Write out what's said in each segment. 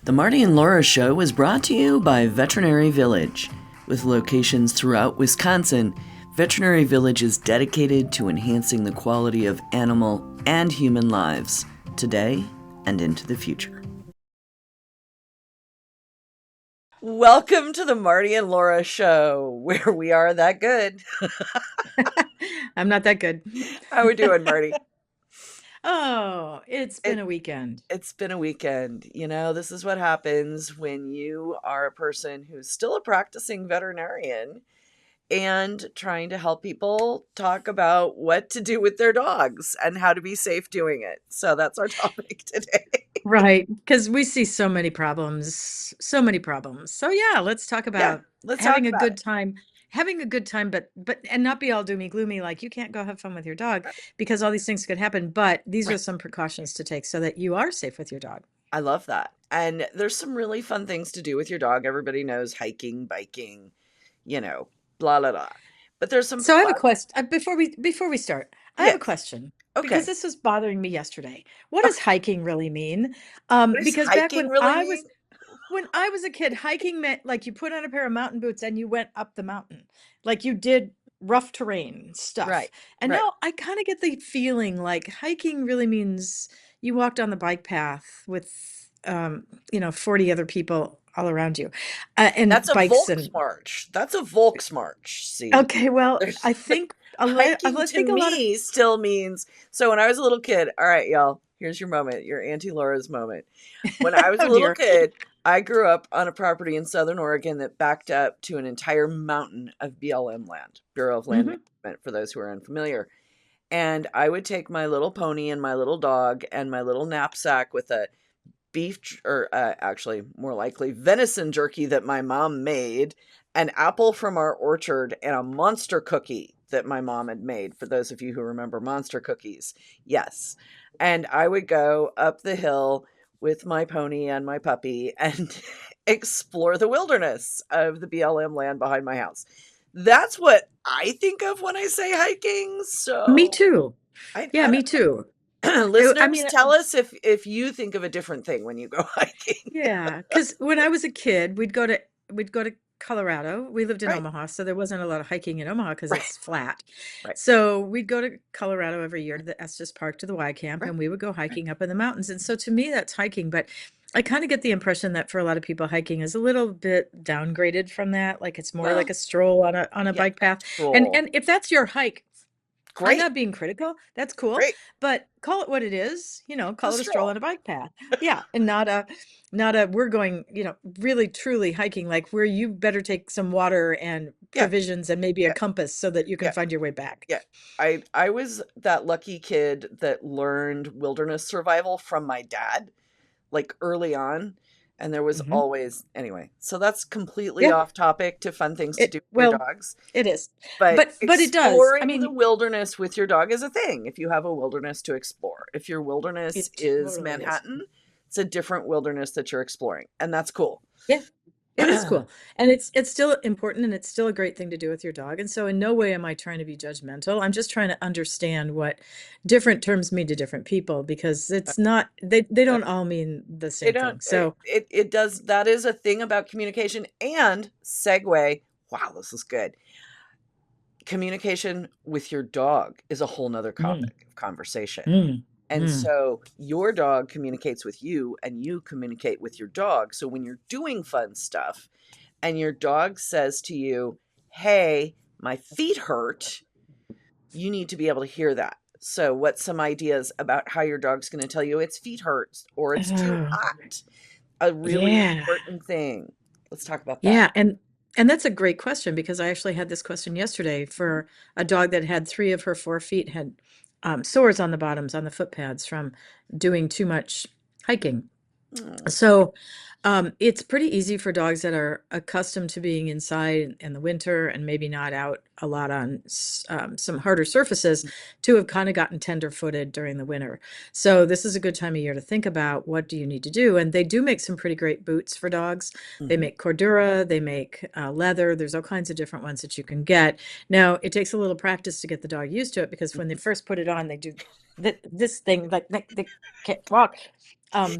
The Marty and Laura Show is brought to you by Veterinary Village. With locations throughout Wisconsin, Veterinary Village is dedicated to enhancing the quality of animal and human lives today and into the future. Welcome to the Marty and Laura Show, where we are that good. I'm not that good. How we doing, Marty? Oh, it's been It, a weekend. it's been a weekend. You know, this is what happens when you are a person who's still a practicing veterinarian and trying to help people talk about what to do with their dogs and how to be safe doing it. So that's our topic today. Right, because we see so many problems, so many problems. So yeah, let's talk Yeah, about let's talk having a about good it. time, but and not be all doomy gloomy like you can't go have fun with your dog because all these things could happen. But these are Right. some precautions to take so that you are safe with your dog. I love that. And there's some really fun things to do with your dog. Everybody knows hiking, biking, blah, blah, blah. But there's some So I have a fun. question before we start. I have a Yes. question because Okay. this was bothering me yesterday. What does Okay. hiking really mean? What does Because back hiking really mean? when I was a kid, hiking meant like you put on a pair of mountain boots and you went up the mountain, like you did rough terrain stuff. Right. And Right. now I kind of get the feeling like hiking really means you walked on the bike path with, 40 other people all around you, and That's a bikes and volksmarch. That's a volksmarch. See, okay, well, there's I think hiking I to think a lot of me still means. So when I was a little kid, all right, y'all, here's your moment, your Auntie Laura's moment. When I was a oh little dear. kid, I grew up on a property in Southern Oregon that backed up to an entire mountain of BLM land, Bureau of Land Mhm. Management, for those who are unfamiliar. And I would take my little pony and my little dog and my little knapsack with a or actually more likely venison jerky that my mom made, an apple from our orchard, and a monster cookie that my mom had made, for those of you who remember monster cookies. Yes. And I would go up the hill with my pony and my puppy and explore the wilderness of the BLM land behind my house. That's what I think of when I say hiking. Me So too. Yeah, I me too. I listeners, mean, tell us if you think of a different thing when you go hiking. yeah, because when I was a kid, we'd go to Colorado. We lived in Right, Omaha, so there wasn't a lot of hiking in Omaha because right, it's flat. right, So we'd go to Colorado every year to the Estes Park to the Y Camp, right, and we would go right. hiking up in the mountains. And so to me, that's hiking. But I kind of get the impression that for a lot of people, hiking is a little bit downgraded from that. Like it's more like Well, a stroll on a yeah, bike path. And stroll. and if that's your hike, I'm Great, not being critical. That's cool, great. but call it what it is, The call it a stroll stroll. on a bike path. Yeah, and not a we're going, really truly hiking like where you better take some water and Yeah, provisions and maybe a yeah, compass so that you can yeah, find your way back. yeah. I was that lucky kid that learned wilderness survival from my dad, like early on. And there was Mhm. always, anyway, so that's completely Yeah, off topic to fun things to do with your well, dogs. it is. But But it does. I exploring the mean, wilderness with your dog is a thing if you have a wilderness to explore. If your wilderness it is totally is. Manhattan, it's a different wilderness that you're exploring, and that's cool. Yeah. It is cool. And it's still important and it's still a great thing to do with your dog. And so in no way am I trying to be judgmental. I'm just trying to understand what different terms mean to different people because it's not they don't all mean the They same don't thing. So it does, that is a thing about communication. And segue, wow, this is good. Communication with your dog is a whole nother mm, topic of conversation. mm, And mm. so your dog communicates with you and you communicate with your dog. So when you're doing fun stuff and your dog says to you, "Hey, my feet hurt," you need to be able to hear that. So, what's some ideas about how your dog's going to tell you its feet hurt or it's too Oh, hot? A really yeah. important thing. Let's talk about that. Yeah, and that's a great question because I actually had this question yesterday for a dog that had 3 of her 4 feet had sores on the bottoms on the foot pads from doing too much hiking. Mm, So, it's pretty easy for dogs that are accustomed to being inside in the winter and maybe not out a lot on some harder surfaces to have kind of gotten tender-footed during the winter. So this is a good time of year to think about what do you need to do. And they do make some pretty great boots for dogs. They mhm. make Cordura, they make leather. There's all kinds of different ones that you can get. Now, it takes a little practice to get the dog used to it because when they first put it on, they do this thing, like they can't walk.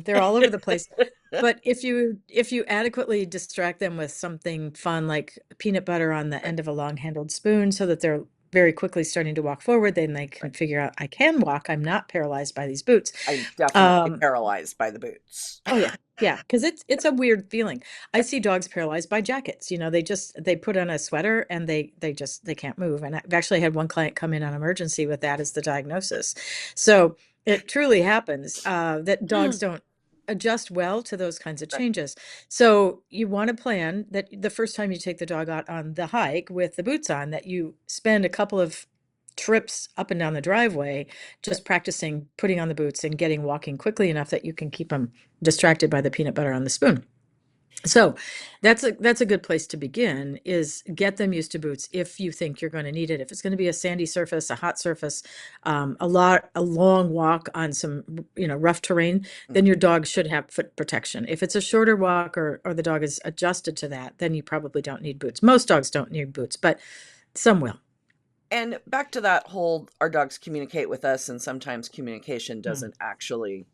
They're all over the place. But if you adequately distract them with something fun like peanut butter on the Right, end of a long-handled spoon so that they're very quickly starting to walk forward, then they right. can figure out, I can walk. I'm not paralyzed by these boots. I'm definitely Um, paralyzed by the boots. Oh yeah. Yeah, because it's a weird feeling. I see dogs paralyzed by jackets. They put on a sweater and they can't move. And I've actually had one client come in on emergency with that as the diagnosis. So it truly happens that dogs don't adjust well to those kinds of Right. changes. So you want to plan that the first time you take the dog out on the hike with the boots on, that you spend a couple of trips up and down the driveway Right. just practicing putting on the boots and getting walking quickly enough that you can keep them distracted by the peanut butter on the spoon. So that's a good place to begin, is get them used to boots if you think you're going to need it. If it's going to be a sandy surface, a hot surface, a long walk on some rough terrain, then Mhm. your dog should have foot protection. If it's a shorter walk or the dog is adjusted to that, then you probably don't need boots. Most dogs don't need boots, but some will. And back to that whole, our dogs communicate with us, and sometimes communication Mm, doesn't actually,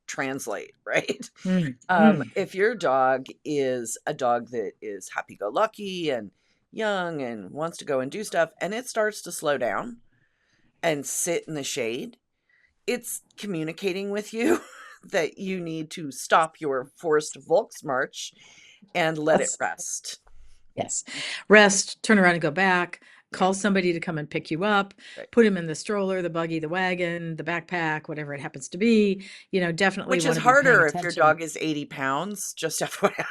translate, right? mm, mm. If your dog is a dog that is happy go lucky and young and wants to go and do stuff, and it starts to slow down and sit in the shade, it's communicating with you that you need to stop your forced volksmarch and let it Yes. rest. Yes. Rest, turn around and go back, Yeah, call somebody to come and pick you up, right. put him in the stroller, the buggy, the wagon, the backpack, whatever it happens to be. Definitely Which want is to be paying harder if your attention. dog is 80 pounds, just FYI.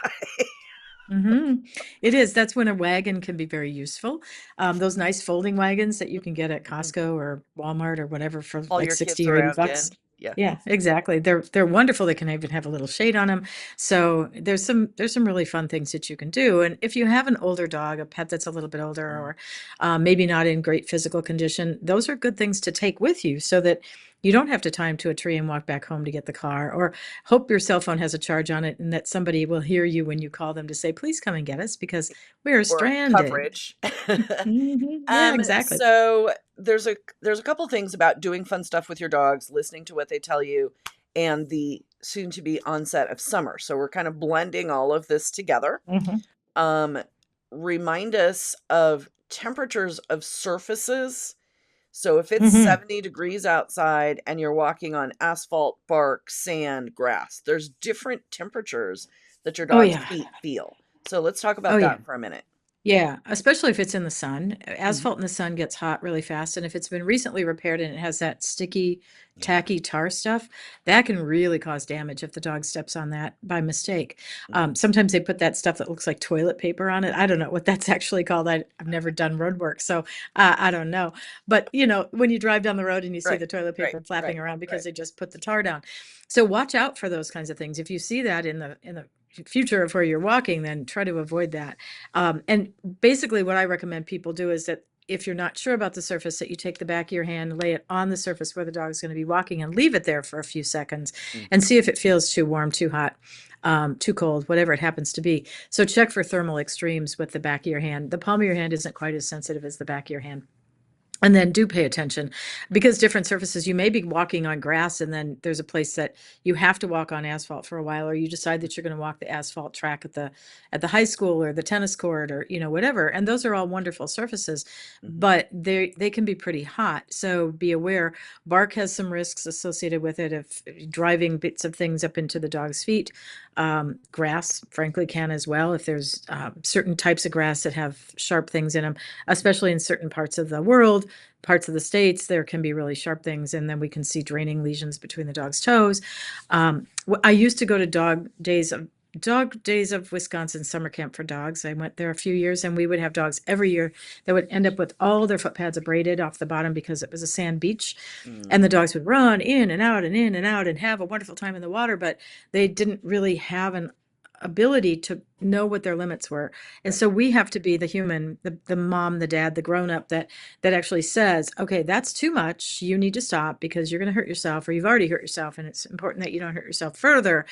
It is. That's when a wagon can be very useful. Those nice folding wagons that you can get at Mhm. Costco or Walmart or whatever for All like your 60 kids or 80 around bucks. in. Yeah. Yeah, exactly. They're wonderful. They can even have a little shade on them. So there's some really fun things that you can do. And if you have an older dog, a pet that's a little bit older Mhm. or maybe not in great physical condition, those are good things to take with you so that you don't have to tie him to a tree and walk back home to get the car, or hope your cell phone has a charge on it and that somebody will hear you when you call them to say, please come and get us because we're Or stranded. coverage. Yeah, exactly. So there's a couple things about doing fun stuff with your dogs, listening to what they tell you, and the soon to be onset of summer. So we're kind of blending all of this together. Hmm. Um, Remind us of temperatures of surfaces. So if it's Hmm. 70 degrees outside and you're walking on asphalt, bark, sand, grass, there's different temperatures that your Oh dog's yeah. feet feel. So let's talk Oh about yeah. that for a minute. Yeah, especially if it's in the sun. Mhm. Asphalt in the sun gets hot really fast, and if it's been recently repaired and it has that sticky, Yeah. tacky tar stuff, that can really cause damage if the dog steps on that by mistake. Mhm. Sometimes they put that stuff that looks like toilet paper on it. I don't know what that's actually called. I've never done road work, so I don't know. But when you drive down the road and you see Right. the toilet Right. paper flapping Right. around because Right. they just put the tar down. So watch out for those kinds of things. If you see that in the future of where you're walking, then try to avoid that. And basically, what I recommend people do is that if you're not sure about the surface, that you take the back of your hand, lay it on the surface where the dog's going to be walking, and leave it there for a few seconds and Mhm. see if it feels too warm, too hot, too cold, whatever it happens to be. So check for thermal extremes with the back of your hand. The palm of your hand isn't quite as sensitive as the back of your hand. And then do pay attention, because different surfaces, you may be walking on grass and then there's a place that you have to walk on asphalt for a while, or you decide that you're going to walk the asphalt track at the high school or the tennis court or whatever. And those are all wonderful surfaces, Mhm. but they can be pretty hot. So be aware. Bark has some risks associated with it, if driving bits of things up into the dog's feet. Grass, frankly, can as well, if there's certain types of grass that have sharp things in them, especially in certain parts of the world, parts of the states, there can be really sharp things, and then we can see draining lesions between the dog's toes. I used to go to dog days of Wisconsin summer camp for dogs. I went there a few years, and we would have dogs every year that would end up with all their foot pads abraded off the bottom because it was a sand beach, and the Mm. dogs would run in and out and in and out and have a wonderful time in the water, but they didn't really have an ability to know what their limits were. And Right. so we have to be the human, the mom, the dad, the grown up that actually says, okay, that's too much. You need to stop because you're going to hurt yourself, or you've already hurt yourself, and it's important that you don't hurt yourself further.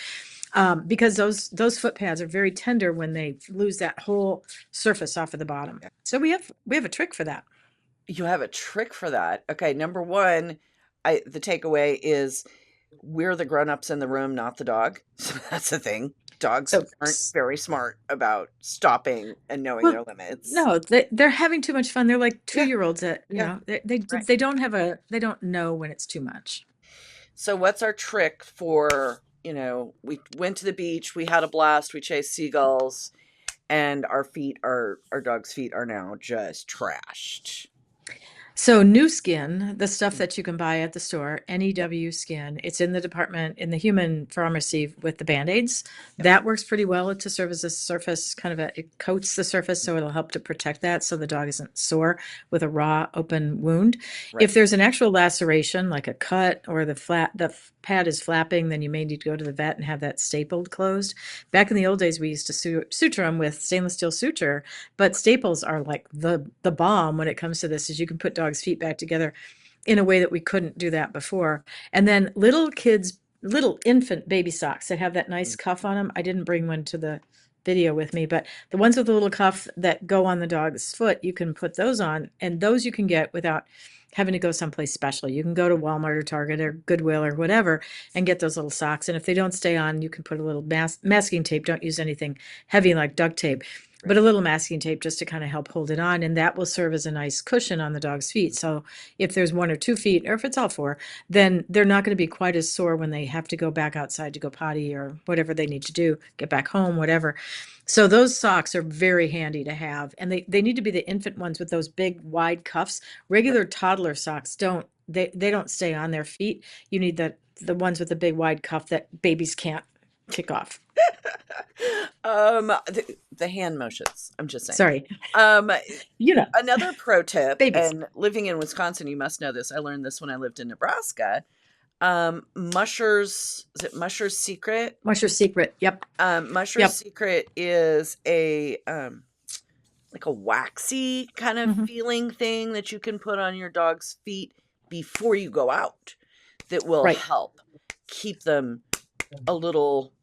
Because those foot pads are very tender when they lose that whole surface off of the bottom. So we have a trick for that. You have a trick for that. Okay, number one, the takeaway is we're the grown-ups in the room, not the dog. So that's the thing. Dogs So, aren't very smart about stopping and knowing well, their limits. no, they're having too much fun. They're like Yeah, 2-year-olds that, yeah, right. they don't have they don't know when it's too much. So what's our trick for, we went to the beach, we had a blast, we chased seagulls, and our dog's feet are now just trashed. So new skin, the stuff Mm, that you can buy at the store, yep, NEW skin, it's in the department in the human pharmacy with the Band-Aids. yep, That works pretty well to serve as a surface, it coats the surface, so it'll help to protect that so the dog isn't sore with a raw open wound. right. If there's an actual laceration, like a cut or the pad is flapping, then you may need to go to the vet and have that stapled closed. Back in the old days, we used to suture them with stainless steel suture, but staples are like the bomb when it comes to this, is you can put dogs' feet back together in a way that we couldn't do that before. And then little infant baby socks that have that nice Mm, cuff on them. I didn't bring one to the video with me, but the ones with the little cuff that go on the dog's foot, you can put those on, and those you can get without having to go someplace special. You can go to Walmart or Target or Goodwill or whatever and get those little socks. And if they don't stay on, you can put a little masking tape. Don't use anything heavy like duct tape, but right. a little masking tape just to kind of help hold it on. And that will serve as a nice cushion on the dog's feet. So if there's 1 or 2 feet, or if it's all 4, then they're not going to be quite as sore when they have to go back outside to go potty or whatever they need to do, get back home, whatever. So those socks are very handy to have. And they need to be the infant ones with those big wide cuffs. Right. Regular toddler socks they don't stay on their feet. You need the ones with the big wide cuff that babies can't kick off. The hand motions. I'm just saying. Sorry. Um, You know, Another pro tip, babies. and living in Wisconsin, you must know this. I learned this when I lived in Nebraska. Mushers, is it Musher's Secret? What's your secret? Yep. Musher's Yep. Secret is a like a waxy kind of Hmm. feeling thing that you can put on your dog's feet before you go out that will Right. help keep them a little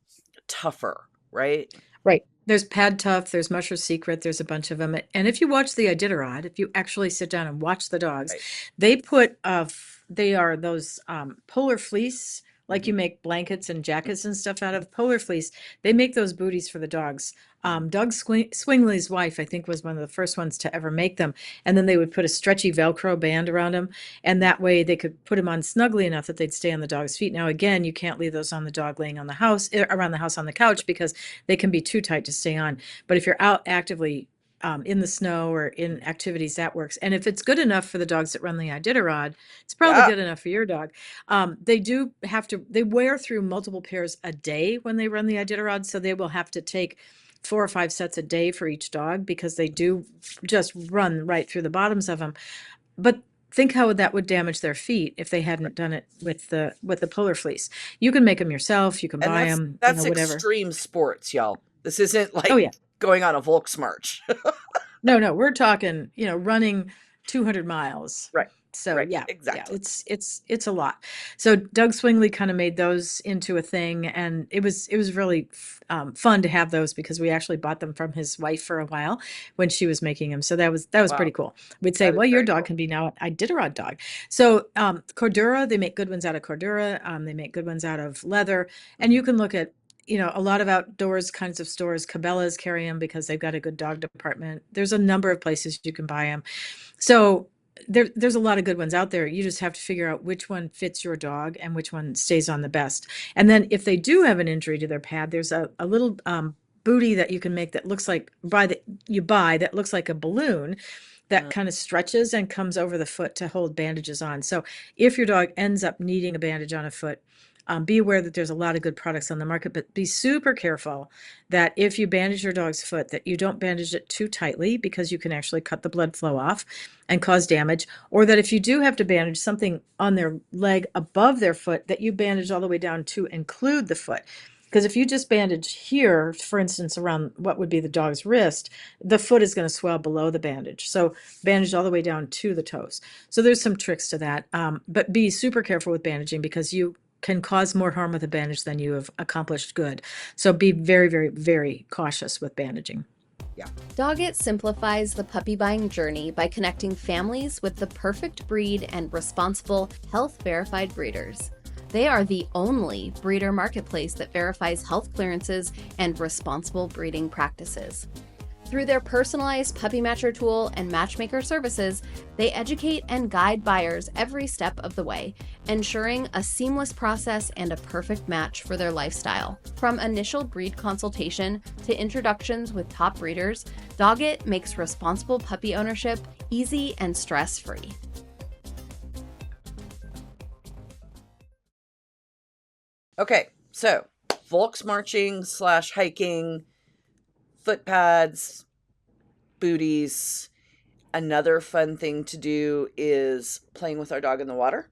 tougher, right? Right. There's Pad Tough, there's Musher Secret, there's a bunch of them. And if you watch the Iditarod, if you actually sit down and watch the dogs, Right. they put they are those polar fleece, like Hmm. you make blankets and jackets and stuff out of polar fleece. They make those booties for the dogs. Doug Swingley's wife, I think, was one of the first ones to ever make them. And then they would put a stretchy Velcro band around them. And that way they could put them on snugly enough that they'd stay on the dog's feet. Now, again, you can't leave those on the dog laying on the house, around the house on the couch, because they can be too tight to stay on. But if you're out actively in the snow or in activities, that works. And if it's good enough for the dogs that run the Iditarod, it's probably Yeah. good enough for your dog. They wear through multiple pairs a day when they run the Iditarod. So they will have to take 4 or 5 sets a day for each dog, because they do just run right through the bottoms of them. But think how that would damage their feet if they hadn't done it with the polar fleece. You can make them yourself. You can And buy that's them, that's whatever. extreme sports, y'all. This isn't Oh like yeah. going on a volksmarch. No, we're talking, running 200 miles. Right. So Right. yeah, yeah, Exactly. it's a lot. So Doug Swingley kind of made those into a thing, and it was really fun to have those, because we actually bought them from his wife for a while when she was making them. So that was pretty Wow. cool. We'd say, That is well, your very dog cool. can be now an Iditarod dog. So Cordura, they make good ones out of Cordura. They make good ones out of leather, and Mhm. you can look at a lot of outdoors kinds of stores. Cabela's carry them because they've got a good dog department. There's a number of places you can buy them. So there's a lot of good ones out there. You just have to figure out which one fits your dog and which one stays on the best. And then if they do have an injury to their pad, there's a little booty that you can make that looks like that looks like a balloon that Uh, kind of stretches and comes over the foot to hold bandages on. So if your dog ends up needing a bandage on a foot, be aware that there's a lot of good products on the market, but be super careful that if you bandage your dog's foot, that you don't bandage it too tightly, because you can actually cut the blood flow off and cause damage. Or that if you do have to bandage something on their leg above their foot, that you bandage all the way down to include the foot. Because if you just bandage here, for instance, around what would be the dog's wrist, the foot is going to swell below the bandage. So bandage all the way down to the toes. So there's some tricks to that. But be super careful with bandaging, because you can cause more harm with a bandage than you have accomplished good. So be very, very, very cautious with bandaging. Yeah. Doggett simplifies the puppy buying journey by connecting families with the perfect breed and responsible, health verified breeders. They are the only breeder marketplace that verifies health clearances and responsible breeding practices. Through their personalized puppy matcher tool and matchmaker services, they educate and guide buyers every step of the way, ensuring a seamless process and a perfect match for their lifestyle. From initial breed consultation to introductions with top breeders, Doggett makes responsible puppy ownership easy and stress-free. Okay, so volksmarching / hiking, foot pads, booties. Another fun thing to do is playing with our dog in the water.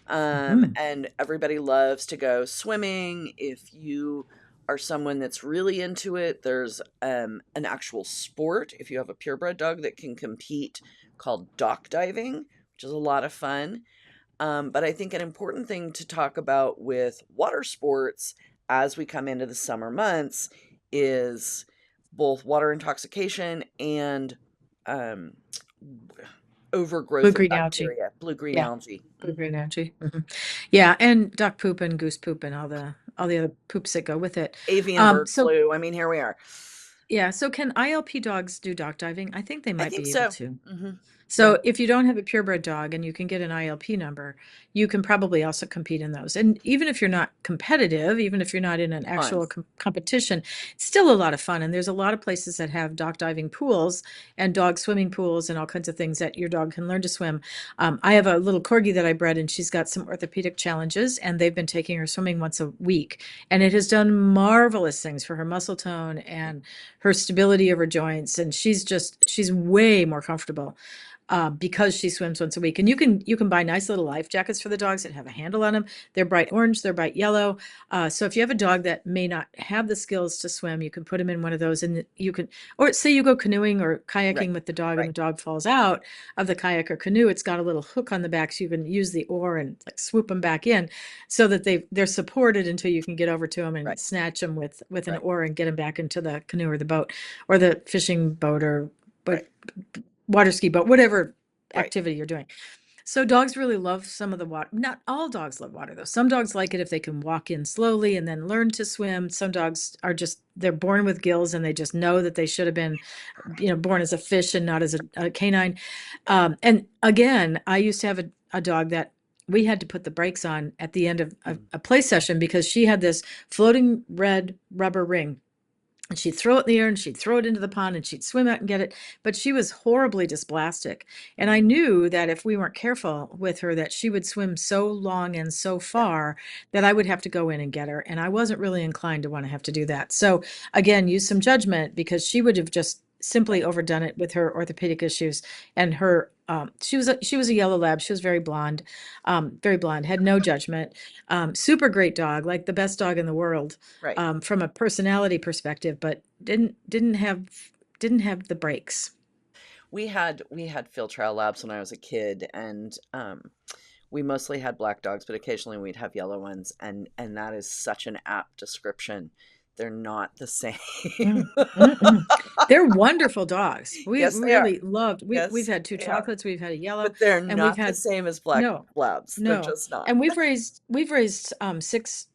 Mhm. And everybody loves to go swimming. If you are someone that's really into it, there's an actual sport, if you have a purebred dog, that can compete, called dock diving, which is a lot of fun. But I think an important thing to talk about with water sports as we come into the summer months is both water intoxication and um, overgrowth of Blue-green algae. bacteria, blue-green Yeah, algae. blue-green algae. Mhm. Yeah, and duck poop and goose poop and all the other poops that go with it. Avian bird So flu. I mean, here we are. yeah, so can ILP dogs do dock diving? I think they I might think be able so. to. Yeah, So if you don't have a purebred dog and you can get an ILP number, you can probably also compete in those. And even if you're not competitive, even if you're not in an fun. actual competition, it's still a lot of fun. And there's a lot of places that have dock diving pools and dog swimming pools and all kinds of things that your dog can learn to swim. I have a little corgi that I bred, and she's got some orthopedic challenges, and they've been taking her swimming once a week. And it has done marvelous things for her muscle tone and her stability of her joints. And she's way more comfortable because she swims once a week. And you can buy nice little life jackets for the dogs that have a handle on them. They're bright orange, they're bright yellow. So if you have a dog that may not have the skills to swim, you can put them in one of those, and you can, or say you go canoeing or Right, kayaking with the dog, and right, the dog falls out of the kayak or canoe. It's got a little hook on the back, so you can use the oar and like swoop them back in, so that they're supported until you can get over to them and right, snatch them with an right, oar and get them back into the canoe or the boat or the fishing boat or but right, water ski boat, whatever right. activity you're doing. So dogs really love some of the water. Not all dogs love water though. Some dogs like it if they can walk in slowly and then learn to swim. Some dogs are just, they're born with gills and they just know that they should have been, born as a fish and not as a canine. And again, I used to have a dog that we had to put the brakes on at the end of Mm. a play session because she had this floating red rubber ring, and she'd throw it in the air and she'd throw it into the pond and she'd swim out and get it. But she was horribly dysplastic. And I knew that if we weren't careful with her, that she would swim so long and so Yeah, far that I would have to go in and get her. And I wasn't really inclined to want to have to do that. So again, use some judgment, because she would have just simply right. overdone it with her orthopedic issues. And her she was a yellow lab. She was very blonde, had no judgment. Super great dog, like the best dog in the world, Right. from a personality perspective, but didn't have the breaks. We had field trial labs when I was a kid, and we mostly had black dogs, but occasionally we'd have yellow ones, and that is such an apt description. They're not the same. Mm, mm-mm. They're wonderful dogs. We Yes, we they are. really loved. We've Yes, had two they are. chocolates. We've had a yellow, But they're and we've not the had same as black no, labs. They're no, just not. and we've raised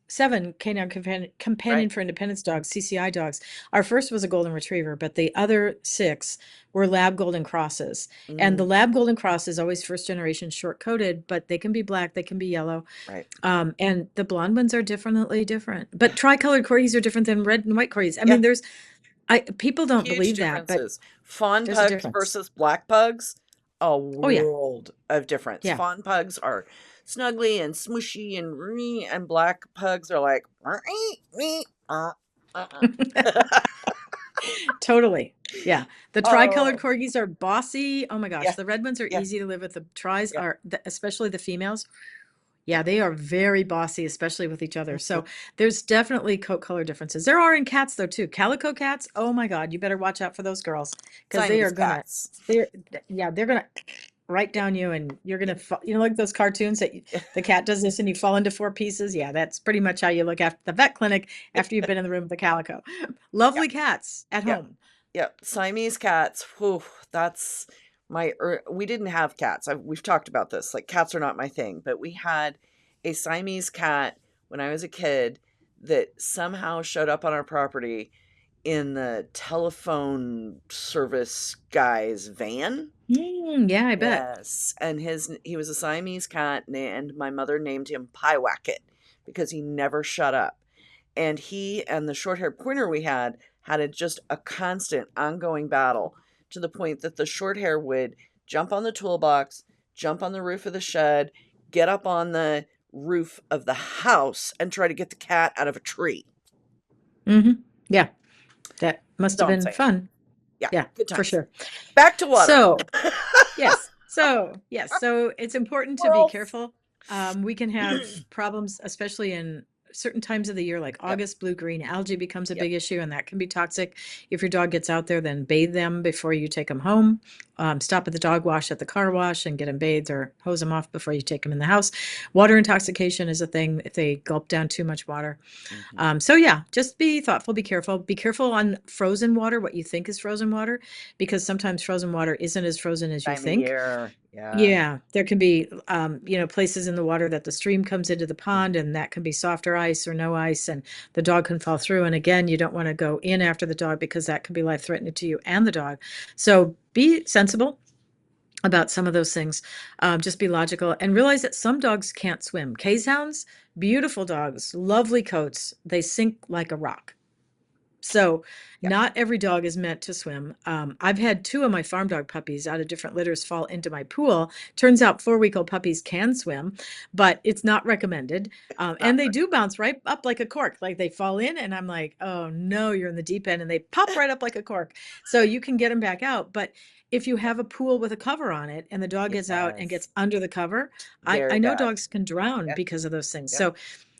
7 canine companion Right. for independence dogs, CCI dogs. Our first was a golden retriever, but the other 6 were lab golden crosses. And the Mm, lab golden cross is always first generation short coated, but they can be black, they can be yellow. right. And the blonde ones are definitely different, but tricolored corgis are different than red and white corgis. I Yeah. mean, people don't Huge believe that, but differences. Fawn there's a pugs difference. versus black pugs, a Oh yeah, world of difference. yeah, Fawn pugs are snuggly and smushy and black pugs are like totally. Yeah, the tricolored oh corgis are bossy. Oh my gosh, yeah, the red ones are yeah, easy to live with. The tris yeah, especially the females. Yeah, yeah. they are very bossy, especially with each other. So Mhm. there's definitely coat color differences. There are in cats though too. Calico cats. Oh my God, you better watch out for those girls, because they Siamese are gonna, cats. they're, yeah, they're gonna right down you, and you're gonna, like those cartoons that the cat does this and you fall into 4 pieces. Yeah, that's pretty much how you look after the vet clinic after you've been in the room with the calico. Yeah, Lovely cats at yeah, home. Yep. Siamese cats. Whew, that's we didn't have cats. We've talked about this. Like, cats are not my thing, but we had a Siamese cat when I was a kid that somehow showed up on our property in the telephone service guy's van. Yeah, I bet. Yes, and he was a Siamese cat, and my mother named him Piewacket because he never shut up. And he and the short-haired pointer we had just a constant ongoing battle, to the point that the short hair would jump on the toolbox, jump on the roof of the shed, get up on the roof of the house, and try to get the cat out of a tree. Yeah, that must That's have all I'm been saying. fun. Yeah, Yeah, good for times. sure. Back to water. So, so it's important to be Squirrels. careful. We can have problems, especially in certain times of the year, like Yep, August. Blue-green algae becomes a yep. big issue, and that can be toxic. If your dog gets out there, then bathe them before you take them home. Stop at the dog wash at the car wash and get them bathed, or hose them off before you take them in the house. Water intoxication is a thing if they gulp down too much water. Mhm. So yeah, just be thoughtful, be careful. Be careful on frozen water, what you think is frozen water, because sometimes frozen water isn't as frozen as you Time of think. year. Yeah. Yeah, there can be, places in the water that the stream comes into the Mhm. pond, and that can be softer ice or no ice, and the dog can fall through. And again, you don't want to go in after the dog because that can be life-threatening to you and the dog. So be sensible about some of those things. Just be logical and realize that some dogs can't swim. Case hounds, beautiful dogs, lovely coats, they sink like a rock. So Yep. not every dog is meant to swim. I've had two of my farm dog puppies out of different litters fall into my pool. Turns out 4-week-old puppies can swim, but it's not recommended. Not And they do bounce right up like a cork. Like they fall in and I'm like, oh no, you're in the deep end, and they pop right up like a cork. So you can get them back out. But if you have a pool with a cover on it and the dog gets out and Yes. gets under the cover, I Very know bad. dogs can drown Yep. because of those things. Yep.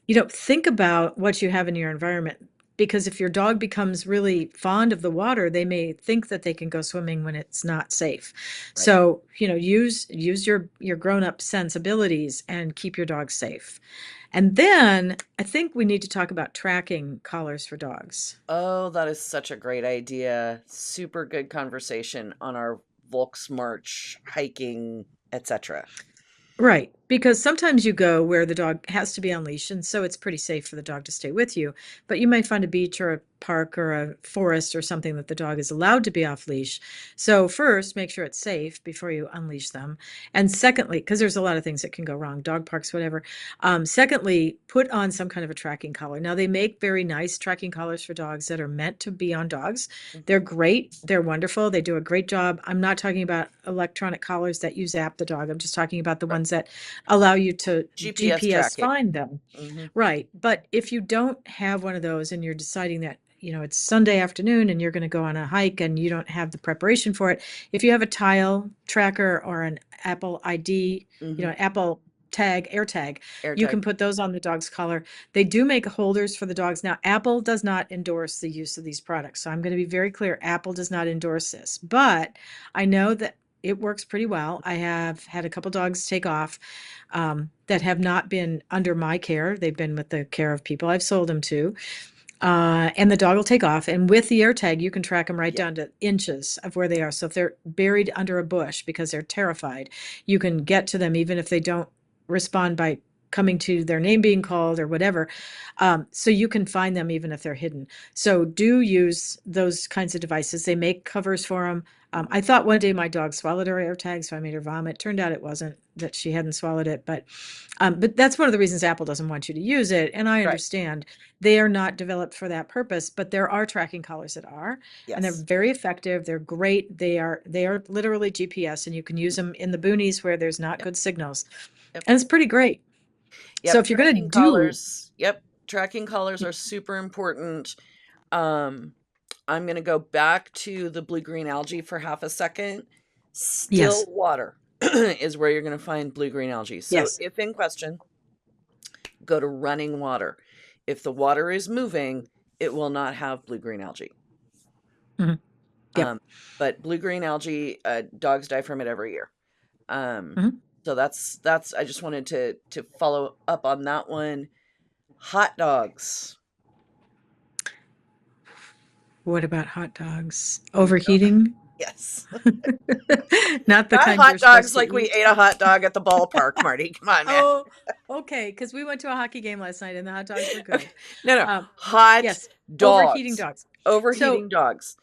So think about what you have in your environment, because if your dog becomes really fond of the water, they may think that they can go swimming when it's not safe. Right. So, use your grown-up sensibilities and keep your dog safe. And then I think we need to talk about tracking collars for dogs. Oh, that is such a great idea. Super good conversation on our volksmarch, hiking, etc. Right, because sometimes you go where the dog has to be on leash, and so it's pretty safe for the dog to stay with you. But you might find a beach or a park or a forest or something that the dog is allowed to be off leash. So first, make sure it's safe before you unleash them. And secondly, because there's a lot of things that can go wrong, dog parks, whatever. Secondly, put on some kind of a tracking collar. Now they make very nice tracking collars for dogs that are meant to be on dogs. They're great. They're wonderful. They do a great job. I'm not talking about electronic collars that you zap the dog. I'm just talking about the Right. ones that allow you to GPS GPS tracking. find them. Hmm. Right. But if you don't have one of those and you're deciding that, it's Sunday afternoon and you're going to go on a hike and you don't have the preparation for it, if you have a tile tracker or an Apple ID, Hmm. Apple tag, AirTag, you AirTag. can put those on the dog's collar. They do make holders for the dogs. Now, Apple does not endorse the use of these products. So I'm going to be very clear. Apple does not endorse this, but I know that it works pretty well. I have had a couple dogs take off that have not been under my care. They've been with the care of people I've sold them to. And the dog will take off. And with the AirTag, you can track them right Yep. down to inches of where they are. So if they're buried under a bush because they're terrified, you can get to them even if they don't respond by coming to their name being called or whatever. So you can find them even if they're hidden. So do use those kinds of devices. They make covers for them. I thought one day my dog swallowed her AirTag, so I made her vomit. Turned out it wasn't, that she hadn't swallowed it. But that's one of the reasons Apple doesn't want you to use it. And I Right. understand they are not developed for that purpose, but there are tracking collars that are, and they're Yes. very effective. They're great. They are literally GPS, and you can use them in the boonies where there's not Yep. good signals. Yep. And it's pretty great. So Yep. if you're going to Tracking do, collars. Yep. Tracking collars are super important. Um, I'm going to go back to the blue-green algae for half a second. Still yes, water is where you're going to find blue-green algae. So yes, if in question, go to running water. If the water is moving, it will not have blue-green algae. mhm, yep, Um, but blue-green algae, dogs die from it every year. Um, mhm. so that's I just wanted to follow up on that one. Hot dogs. What about hot dogs? Oh, God. Overheating? Yes. Not the Not kind you're hot supposed dogs to like we eat. ate a hot dog at the ballpark, Marty. Come on, man. Oh, okay. Because we went to a hockey game last night and the hot dogs were Okay. good. No. Um, Hot yes, overheating dogs. dogs. So Overheating dogs.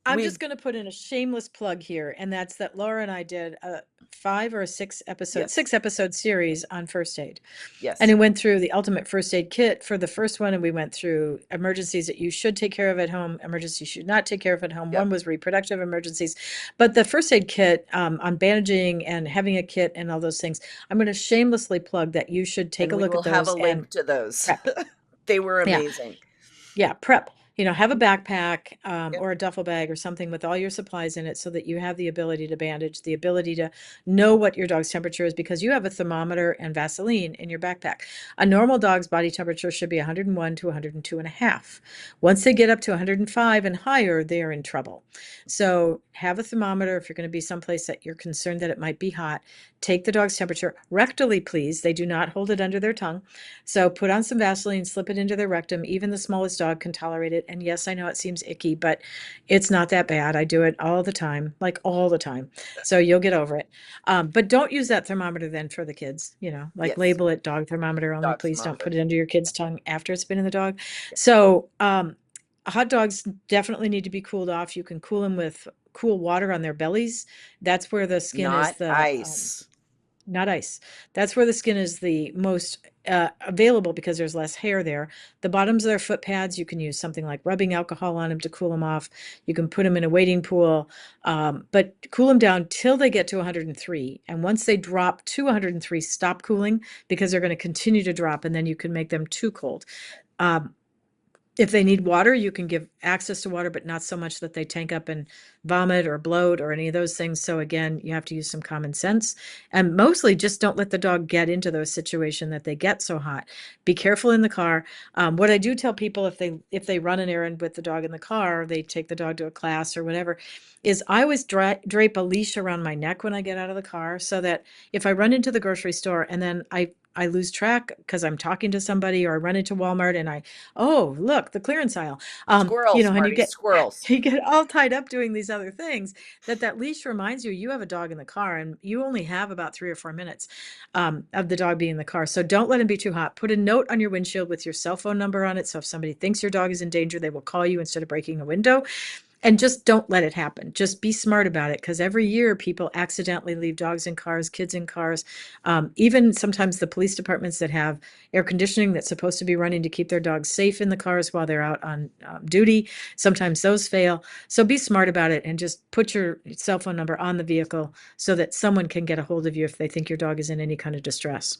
I'm We've, just going to put in a shameless plug here, and that's that Laura and I did a 5 or 6 episode, yes. 6 episode series on first aid. And Yes. it went through the ultimate first aid kit for the first one, and we went through emergencies that you should take care of at home, emergencies you should not take care of at home. One Yep. was reproductive emergencies. But the first aid kit on bandaging and having a kit and all those things, I'm going to shamelessly plug that you should take And a we look will at have a those and link to those. prep. They were Yeah. amazing. Yeah, prep. Have a backpack Yep. or a duffel bag or something with all your supplies in it so that you have the ability to bandage, the ability to know what your dog's temperature is because you have a thermometer and Vaseline in your backpack. A normal dog's body temperature should be 101 to 102 and a half. Once they get up to 105 and higher, they are in trouble. So have a thermometer if you're going to be someplace that you're concerned that it might be hot. Take the dog's temperature rectally, please. They do not hold it under their tongue. So put on some Vaseline, slip it into their rectum. Even the smallest dog can tolerate it. And yes, I know it seems icky, but it's not that bad. I do it all the time, like all the time. So you'll get over it. But don't use that thermometer then for the kids, like Yes. label it dog thermometer only. Dog Please don't thermometer. put it under your kid's tongue after it's been in the dog. So hot dogs definitely need to be cooled off. You can cool them with cool water on their bellies. That's where the skin is Not ice. not ice. That's where the skin is the most available because there's less hair there. The bottoms of their foot pads, you can use something like rubbing alcohol on them to cool them off. You can put them in a wading pool, but cool them down till they get to 103. And once they drop to 103, stop cooling because they're going to continue to drop, and then you can make them too cold. If they need water, you can give access to water, but not so much that they tank up and vomit or bloat or any of those things. So again, you have to use some common sense and mostly just don't let the dog get into those situations that they get so hot. Be careful in the car. What I do tell people if they run an errand with the dog in the car, they take the dog to a class or whatever, is I always drape a leash around my neck when I get out of the car so that if I run into the grocery store and then I lose track because I'm talking to somebody or I run into Walmart and oh, look, the clearance aisle. Squirrels, And Marty. Squirrels. you get all tied up doing these other things that leash reminds you have a dog in the car and you only have about 3 or 4 minutes of the dog being in the car. So don't let him be too hot. Put a note on your windshield with your cell phone number on it. So if somebody thinks your dog is in danger, they will call you instead of breaking a window. And just don't let it happen. Just be smart about it because every year people accidentally leave dogs in cars, kids in cars. Even sometimes the police departments that have air conditioning that's supposed to be running to keep their dogs safe in the cars while they're out on duty, sometimes those fail. So be smart about it and just put your cell phone number on the vehicle so that someone can get a hold of you if they think your dog is in any kind of distress.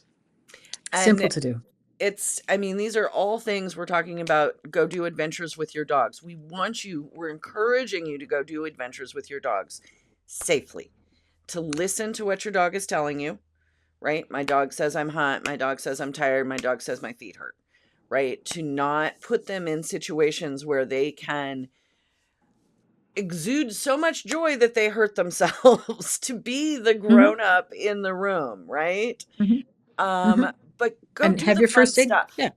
Simple to do. These are all things we're talking about. Go do adventures with your dogs. We're encouraging you to go do adventures with your dogs safely, to listen to what your dog is telling you, right? My dog says I'm hot. My dog says I'm tired. My dog says my feet hurt, right? To not put them in situations where they can exude so much joy that they hurt themselves, to be the grown up in the room, right? But go and do have the your fun first aid. stuff. Yeah.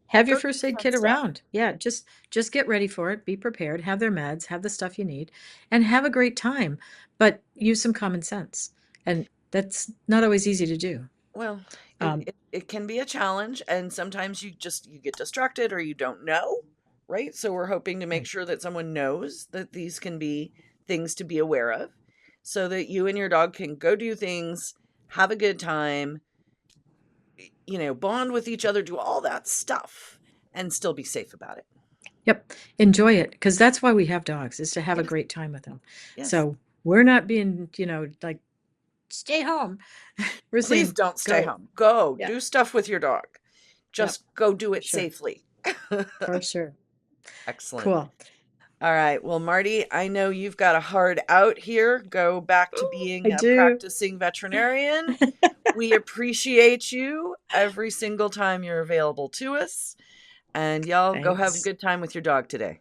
Have your Go do first the aid fun kit stuff. around. Yeah, just get ready for it. Be prepared. Have their meds. Have the stuff you need, and have a great time. But use some common sense, and that's not always easy to do. Well, it can be a challenge, and sometimes you get distracted or you don't know, right? So we're hoping to make sure that someone knows that these can be things to be aware of, so that you and your dog can go do things, have a good time, bond with each other, do all that stuff, and still be safe about it. Yep. Enjoy it, because that's why we have dogs, is to have a Yes. great time with them. Yes. So we're not being, like, stay home. We're Please saying, don't stay go. home. Go Yeah. do stuff with your dog. Just go do it Sure. safely. For sure. Excellent. Cool. All right. Well, Marty, I know you've got a hard out here. Go back to being I a do. practicing veterinarian. We appreciate you every single time you're available to us. And y'all go have a Thanks. good time with your dog today.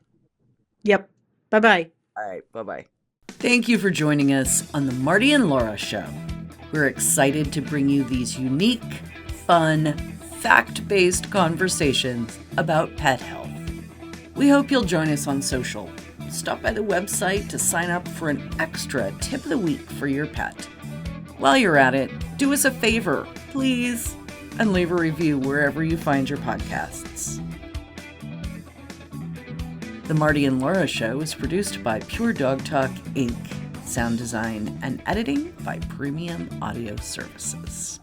Yep. Bye-bye. All right. Bye-bye. Thank you for joining us on the Marty and Laura Show. We're excited to bring you these unique, fun, fact-based conversations about pet health. We hope you'll join us on social stop by the website to sign up for an extra tip of the week for your pet. While you're at it, do us a favor, please, and leave a review wherever you find your podcasts. The Marty and Laura Show is produced by Pure Dog Talk, Inc., sound design and editing by Premium Audio Services.